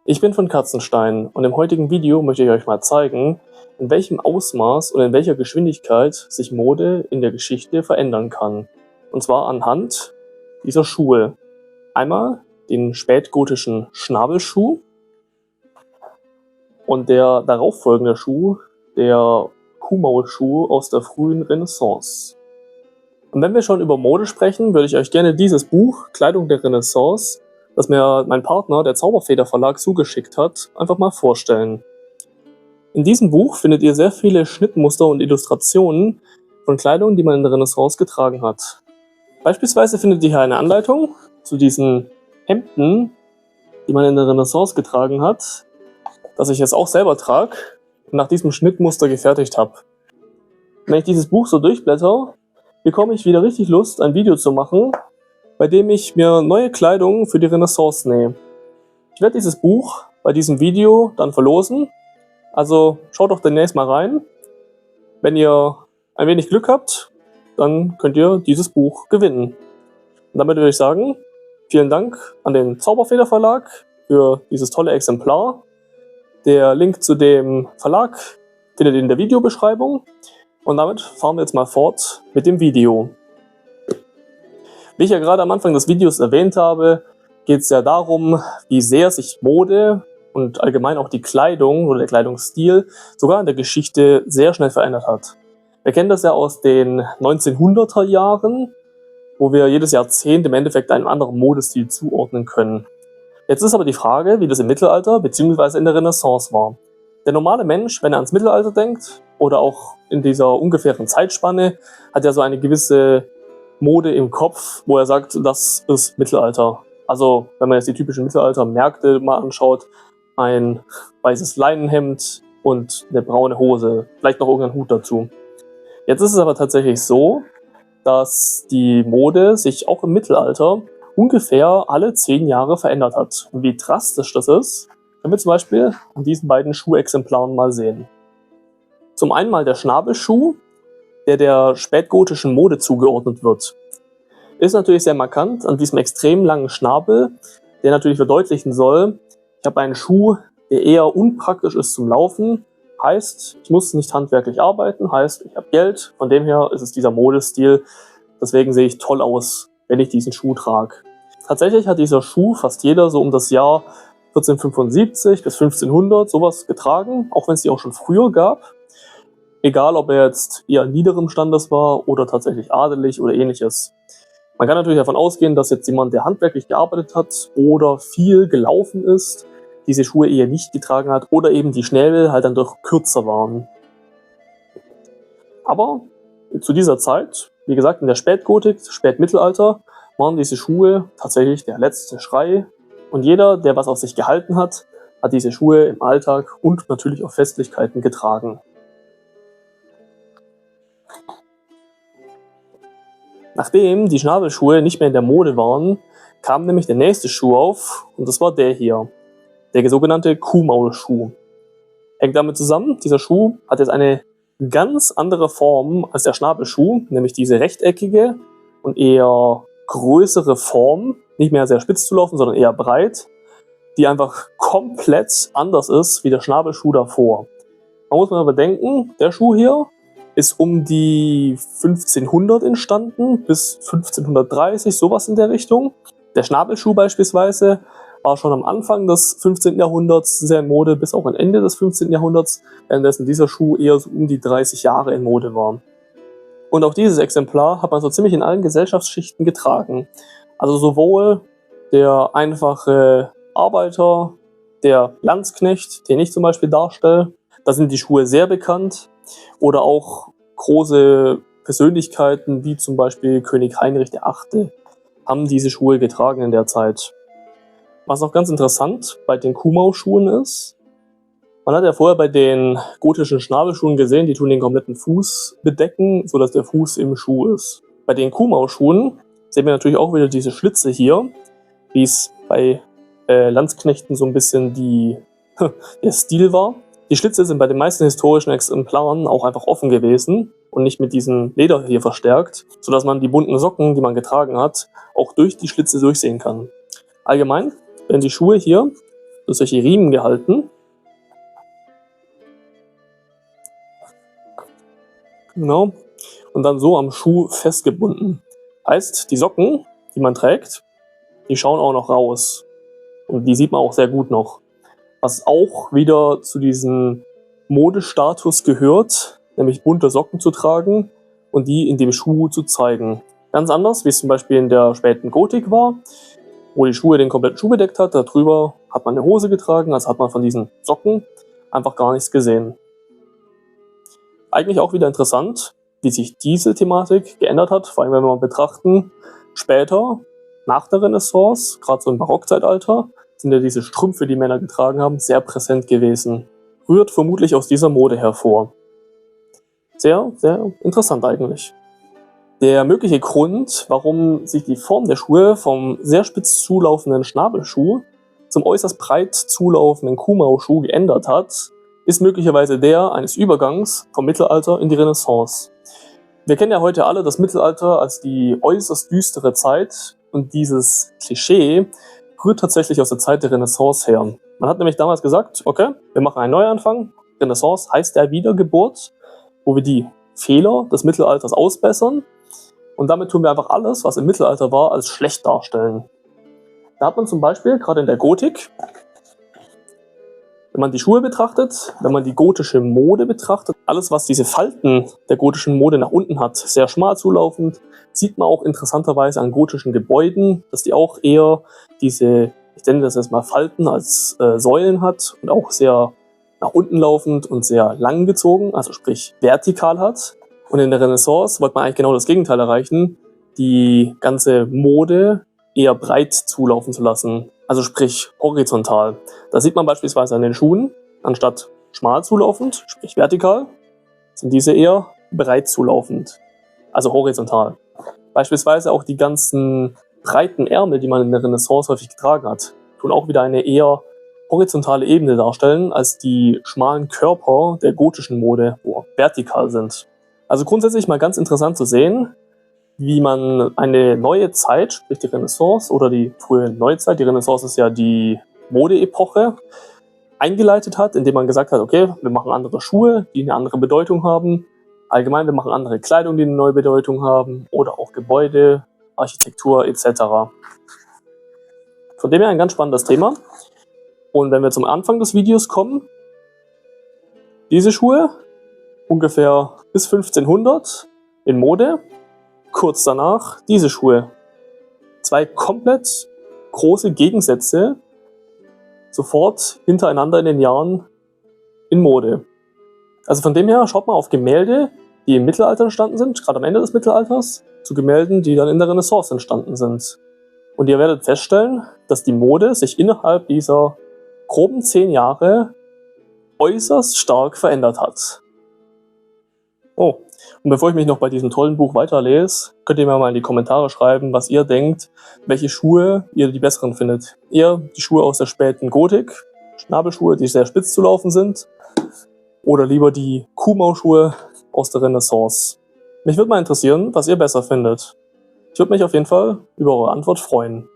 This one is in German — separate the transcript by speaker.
Speaker 1: Ich bin von Katzenstein und im heutigen Video möchte ich euch mal zeigen, in welchem Ausmaß und in welcher Geschwindigkeit sich Mode in der Geschichte verändern kann. Und zwar anhand dieser Schuhe. Einmal den spätgotischen Schnabelschuh und der darauffolgende Schuh, der Kuhmaulschuh aus der frühen Renaissance. Und wenn wir schon über Mode sprechen, würde ich euch gerne dieses Buch Kleidung der Renaissance, das mir mein Partner, der Zauberfeder Verlag, zugeschickt hat, einfach mal vorstellen. In diesem Buch findet ihr sehr viele Schnittmuster und Illustrationen von Kleidung, die man in der Renaissance getragen hat. Beispielsweise findet ihr hier eine Anleitung zu diesen Hemden, die man in der Renaissance getragen hat, das ich jetzt auch selber trage und nach diesem Schnittmuster gefertigt habe. Wenn ich dieses Buch so durchblätter, bekomme ich wieder richtig Lust, ein Video zu machen, bei dem ich mir neue Kleidung für die Renaissance nähe. Ich werde dieses Buch bei diesem Video dann verlosen, also schaut doch demnächst mal rein. Wenn ihr ein wenig Glück habt, dann könnt ihr dieses Buch gewinnen. Und damit würde ich sagen, vielen Dank an den Zauberfeder Verlag für dieses tolle Exemplar. Der Link zu dem Verlag findet ihr in der Videobeschreibung. Und damit fahren wir jetzt mal fort mit dem Video. Wie ich ja gerade am Anfang des Videos erwähnt habe, geht es ja darum, wie sehr sich Mode und allgemein auch die Kleidung oder der Kleidungsstil sogar in der Geschichte sehr schnell verändert hat. Wir kennen das ja aus den 1900er Jahren, wo wir jedes Jahrzehnt im Endeffekt einem anderen Modestil zuordnen können. Jetzt ist aber die Frage, wie das im Mittelalter bzw. in der Renaissance war. Der normale Mensch, wenn er ans Mittelalter denkt oder auch in dieser ungefähren Zeitspanne, hat ja so eine gewisse Mode im Kopf, wo er sagt, das ist Mittelalter. Also wenn man jetzt die typischen Mittelalter-Märkte mal anschaut, ein weißes Leinenhemd und eine braune Hose, vielleicht noch irgendein Hut dazu. Jetzt ist es aber tatsächlich so, dass die Mode sich auch im Mittelalter ungefähr alle 10 Jahre verändert hat. Und wie drastisch das ist, können wir zum Beispiel an diesen beiden Schuhexemplaren mal sehen. Zum einen mal der Schnabelschuh, der spätgotischen Mode zugeordnet wird. Ist natürlich sehr markant an diesem extrem langen Schnabel, der natürlich verdeutlichen soll, ich habe einen Schuh, der eher unpraktisch ist zum Laufen, heißt, ich muss nicht handwerklich arbeiten, heißt, ich habe Geld, von dem her ist es dieser Modestil, deswegen sehe ich toll aus, wenn ich diesen Schuh trage. Tatsächlich hat dieser Schuh fast jeder so um das Jahr 1475 bis 1500 sowas getragen, auch wenn es die auch schon früher gab. Egal, ob er jetzt eher niederem Standes war oder tatsächlich adelig oder ähnliches. Man kann natürlich davon ausgehen, dass jetzt jemand, der handwerklich gearbeitet hat oder viel gelaufen ist, diese Schuhe eher nicht getragen hat oder eben die Schnäbel halt dann doch kürzer waren. Aber zu dieser Zeit, wie gesagt in der Spätgotik, Spätmittelalter, waren diese Schuhe tatsächlich der letzte Schrei. Und jeder, der was auf sich gehalten hat, hat diese Schuhe im Alltag und natürlich auf Festlichkeiten getragen. Nachdem die Schnabelschuhe nicht mehr in der Mode waren, kam nämlich der nächste Schuh auf und das war der hier, der sogenannte Kuhmaulschuh. Hängt damit zusammen, dieser Schuh hat jetzt eine ganz andere Form als der Schnabelschuh, nämlich diese rechteckige und eher größere Form, nicht mehr sehr spitz zu laufen, sondern eher breit, die einfach komplett anders ist wie der Schnabelschuh davor. Man muss mal bedenken, der Schuh hier ist um die 1500 entstanden, bis 1530, sowas in der Richtung. Der Schnabelschuh beispielsweise war schon am Anfang des 15. Jahrhunderts sehr in Mode, bis auch am Ende des 15. Jahrhunderts, währenddessen dieser Schuh eher so um die 30 Jahre in Mode war. Und auch dieses Exemplar hat man so ziemlich in allen Gesellschaftsschichten getragen. Also sowohl der einfache Arbeiter, der Landsknecht, den ich zum Beispiel darstelle, da sind die Schuhe sehr bekannt, oder auch große Persönlichkeiten wie zum Beispiel König Heinrich VIII. Haben diese Schuhe getragen in der Zeit. Was noch ganz interessant bei den Kuhmaulschuhen ist, man hat ja vorher bei den gotischen Schnabelschuhen gesehen, die tun den kompletten Fuß bedecken, sodass der Fuß im Schuh ist. Bei den Kuhmaulschuhen sehen wir natürlich auch wieder diese Schlitze hier, wie es bei Landsknechten so ein bisschen der Stil war. Die Schlitze sind bei den meisten historischen Exemplaren auch einfach offen gewesen und nicht mit diesem Leder hier verstärkt, sodass man die bunten Socken, die man getragen hat, auch durch die Schlitze durchsehen kann. Allgemein werden die Schuhe hier durch solche Riemen gehalten. Genau. Und dann so am Schuh festgebunden. Heißt, die Socken, die man trägt, die schauen auch noch raus. Und die sieht man auch sehr gut noch. Was auch wieder zu diesem Modestatus gehört, nämlich bunte Socken zu tragen und die in dem Schuh zu zeigen. Ganz anders, wie es zum Beispiel in der späten Gotik war, wo die Schuhe den kompletten Schuh bedeckt hat. Darüber hat man eine Hose getragen, also hat man von diesen Socken einfach gar nichts gesehen. Eigentlich auch wieder interessant, wie sich diese Thematik geändert hat, vor allem wenn wir mal betrachten, später, nach der Renaissance, gerade so im Barockzeitalter, sind ja diese Strümpfe, die Männer getragen haben, sehr präsent gewesen. Rührt vermutlich aus dieser Mode hervor. Sehr, sehr interessant eigentlich. Der mögliche Grund, warum sich die Form der Schuhe vom sehr spitz zulaufenden Schnabelschuh zum äußerst breit zulaufenden Kuhmauschuh geändert hat, ist möglicherweise der eines Übergangs vom Mittelalter in die Renaissance. Wir kennen ja heute alle das Mittelalter als die äußerst düstere Zeit und dieses Klischee rührt tatsächlich aus der Zeit der Renaissance her. Man hat nämlich damals gesagt, okay, wir machen einen Neuanfang. Renaissance heißt der Wiedergeburt, wo wir die Fehler des Mittelalters ausbessern und damit tun wir einfach alles, was im Mittelalter war, als schlecht darstellen. Da hat man zum Beispiel, gerade in der Gotik, wenn man die Schuhe betrachtet, wenn man die gotische Mode betrachtet, alles, was diese Falten der gotischen Mode nach unten hat, sehr schmal zulaufend, sieht man auch interessanterweise an gotischen Gebäuden, dass die auch eher diese, ich nenne das jetzt mal Falten als Säulen hat und auch sehr nach unten laufend und sehr lang gezogen, also sprich vertikal hat. Und in der Renaissance wollte man eigentlich genau das Gegenteil erreichen, die ganze Mode eher breit zulaufen zu lassen, also sprich horizontal. Das sieht man beispielsweise an den Schuhen, anstatt schmal zulaufend, sprich vertikal, sind diese eher breit zulaufend, also horizontal. Beispielsweise auch die ganzen breiten Ärmel, die man in der Renaissance häufig getragen hat, tun auch wieder eine eher horizontale Ebene darstellen, als die schmalen Körper der gotischen Mode, wo vertikal sind. Also grundsätzlich mal ganz interessant zu sehen, wie man eine neue Zeit, sprich die Renaissance oder die frühe Neuzeit, die Renaissance ist ja die Modeepoche, eingeleitet hat, indem man gesagt hat, okay, wir machen andere Schuhe, die eine andere Bedeutung haben. Allgemein, wir machen andere Kleidung, die eine neue Bedeutung haben oder auch Gebäude, Architektur etc. Von dem her ein ganz spannendes Thema. Und wenn wir zum Anfang des Videos kommen, diese Schuhe, ungefähr bis 1500 in Mode, kurz danach diese Schuhe. Zwei komplett große Gegensätze, sofort hintereinander in den Jahren in Mode. Also von dem her schaut mal auf Gemälde, die im Mittelalter entstanden sind, gerade am Ende des Mittelalters, zu Gemälden, die dann in der Renaissance entstanden sind. Und ihr werdet feststellen, dass die Mode sich innerhalb dieser groben 10 Jahre äußerst stark verändert hat. Oh, und bevor ich mich noch bei diesem tollen Buch weiterlese, könnt ihr mir mal in die Kommentare schreiben, was ihr denkt, welche Schuhe ihr die besseren findet. Ihr die Schuhe aus der späten Gotik, Schnabelschuhe, die sehr spitz zu laufen sind, oder lieber die Kuhmauschuhe aus der Renaissance. Mich würde mal interessieren, was ihr besser findet. Ich würde mich auf jeden Fall über eure Antwort freuen.